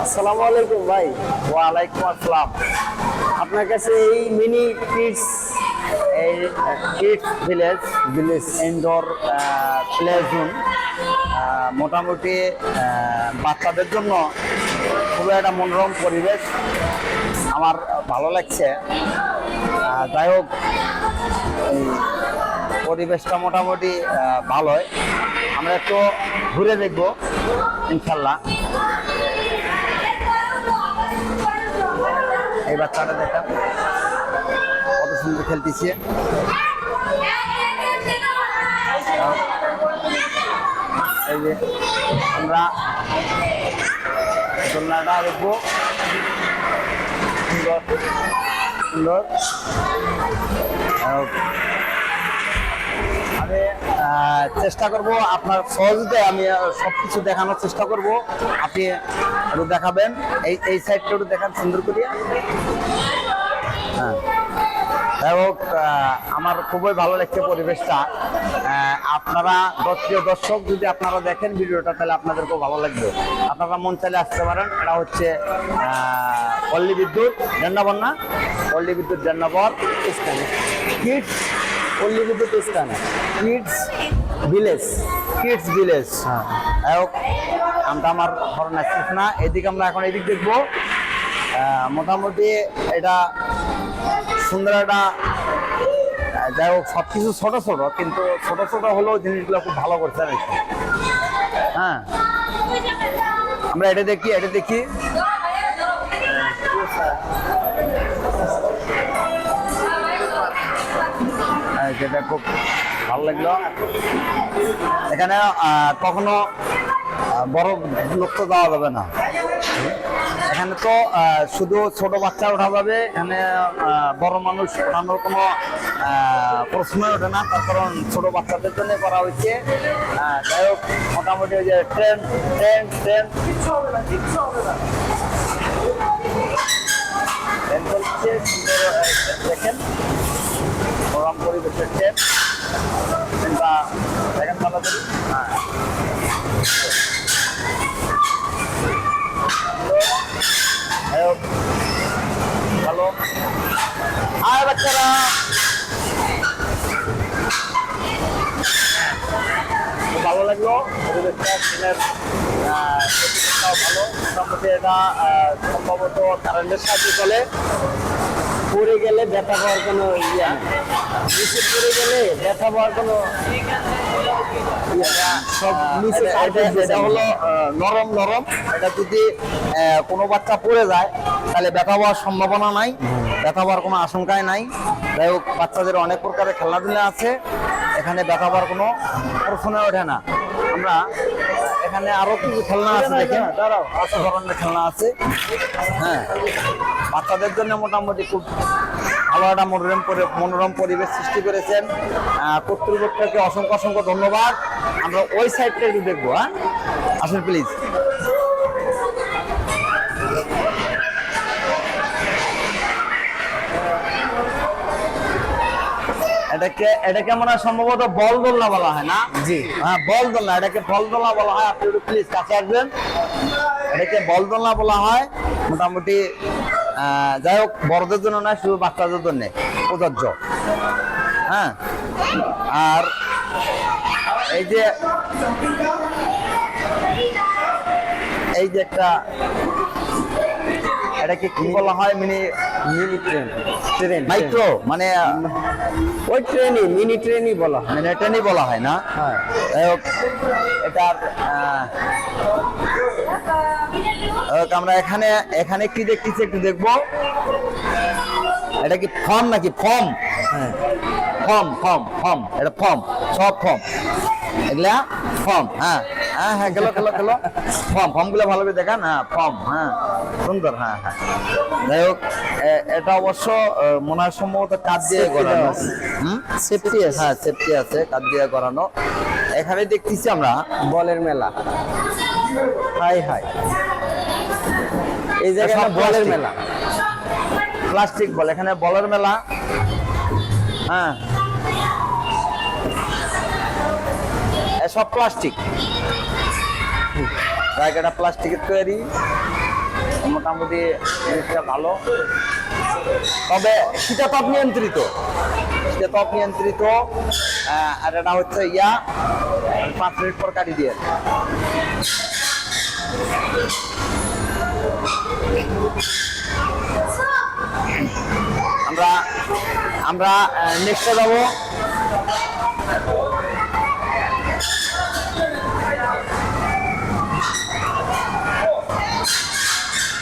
আসসালামু আলাইকুম ভাই। ওয়ালাইকুম আসসালাম। আপনার কাছে এই মিনি কিডস এই kids village indoor play zone মোটামুটি বাচ্চাদের জন্য খুবই একটা মনোরম পরিবেশ আমার ভালো লাগছে। যাই হোক, এই পরিবেশটা মোটামুটি ভালোই। আমরা একটু ঘুরে দেখবো ইনশাল্লাহ। এই বাচ্চাটা দেখলাম কত সুন্দর খেলতেছে। এই যে আমরা দোলনাটা দেখবো, সুন্দর সুন্দর। আমি চেষ্টা করব আপনার সহযোগিতায় আমি সবকিছু দেখানোর চেষ্টা করব। আপনি একটু দেখাবেন, এই সাইডটা একটু দেখান সুন্দর করে। হ্যাঁ, যাই হোক, আমার খুবই ভালো লাগছে পরিবেশটা। আপনারা প্রিয় দর্শক, যদি আপনারা দেখেন ভিডিওটা তাহলে আপনাদেরকেও ভালো লাগবে। আপনারা মন চাইলে আসতে পারেন। এটা হচ্ছে পল্লী বিদ্যুৎ জেন্নাবর, না পল্লী বিদ্যুৎ জেন্নাবর স্থানে কিডস পল্লী বিদ্যুৎ স্থানে কিডস ভিলেজ। ভিলেজ। হ্যাঁ, যাই হোক, আমরা আমার ধরন আসছিস না। এদিকে আমরা এখন এদিক দেখবো। মোটামুটি এটা সুন্দর একটা, যাই হোক, সবকিছু ছোট ছোট, কিন্তু ছোট ছোট হলেও জিনিসগুলো খুব ভালো করছে আর কি। হ্যাঁ, আমরা এটা দেখি। যেটা খুব ভালো লাগলো। এখানে কখনো বড় লোক তো দেওয়া যাবে না। এখানে তো শুধু ছোট বাচ্চা ওঠা যাবে। এখানে বড় মানুষ ওঠানোর কোনো প্রশ্নই ওঠে না, তার কারণ ছোট বাচ্চাদের জন্য করা হয়েছে। যাই হোক, মোটামুটি ওই যে ট্রেন চলছে, সুন্দর দেখেন, গরম পরিবেশের ট্রেন কিংবা দেখেন ভালো করি। হ্যাঁ, ভালো। আর বাচ্চারা খুব ভালো লাগলো পরিবেশটা, ট্রেনের ভালো। মোটামুটি এটা সম্ভবত কারেন্টের সাহায্যে চলে। পড়ে গেলে ব্যথা পাওয়ার কোনো ইয়ে নেই। নিচে পড়ে গেলে ব্যথা পাওয়ার কোনো সব নিচে এটা হলো নরম। এটা যদি কোনো বাচ্চা পড়ে যায় তাহলে ব্যথা হওয়ার সম্ভাবনা নাই, ব্যথা হওয়ার কোনো আশঙ্কাই নাই। যাই হোক, বাচ্চাদের অনেক প্রকারের খেলাধুলা আছে, এখানে ব্যথা হওয়ার কোনো প্রশ্ন ওঠে না। আমরা এখানে আরো কিছু খেলনা আছে, দেখেন কত ধরনের খেলনা আছে। হ্যাঁ, বাচ্চাদের জন্য মোটামুটি খুব ভালো একটা মনোরম পরিবেশ সৃষ্টি করেছেন। কর্তৃপক্ষকে অসংখ্য ধন্যবাদ। আমরা ওই সাইডটা একটু দেখবো। হ্যাঁ, আসুন প্লিজ। এটাকে মনে হয় সম্ভবত বল দোলনা বলা হয়, না? জি, হ্যাঁ, বল দোলনা। এটাকে বল দোলনা বলা হয়। আপনি একটু প্লিজ কাছে আসবেন। এটাকে বল দোলনা বলা হয়। মোটামুটি যাই হোক, বড়দের জন্য নয়, শুধু বাচ্চাদের জন্য প্রযোজ্য। হ্যাঁ, আর এই যে একটা, এটাকে কি বলা হয়? মিনি ট্রেন মাইক্রো, মানে ওই ট্রেনই মিনি ট্রেনই বলা হয়। মানে ট্রেনই বলা হয়, না? হ্যাঁ, যাই হোক, এটার আমরা এখানে কি দেখতেছি একটু দেখবো। এটা কি ফর্ম নাকি? ফর্ম। হ্যাঁ, ফর্ম। এটা ফর্ম, সব ফর্ম এগুলা ফর্ম। হ্যাঁ, গেল ফর্ম গুলো ভালো করে দেখান। হ্যাঁ, ফর্ম। হ্যাঁ, সুন্দর। হ্যাঁ, যাই হোক, এটা অবশ্য মনে হয় সম্ভবত কাঠ দিয়ে করানো। সেফটি আছে। হ্যাঁ, সেফটি আছে, কাঠ দিয়ে করানো। এখানে দেখতেছি আমরা বলের মেলা। হাই এই জায়গাটা বলের মেলা, প্লাস্টিক বল। এখানে বলের মেলা। হ্যাঁ, সব প্লাস্টিক, জায়গাটা প্লাস্টিকের তৈরি। মোটামুটি জিনিসটা ভালো, তবে শীতাতপ নিয়ন্ত্রিত, শীতাতপ নিয়ন্ত্রিত। আর এটা হচ্ছে 5 মিনিট পর কাটি দিয়ে। আমরা আমরা নেক্সটে যাবো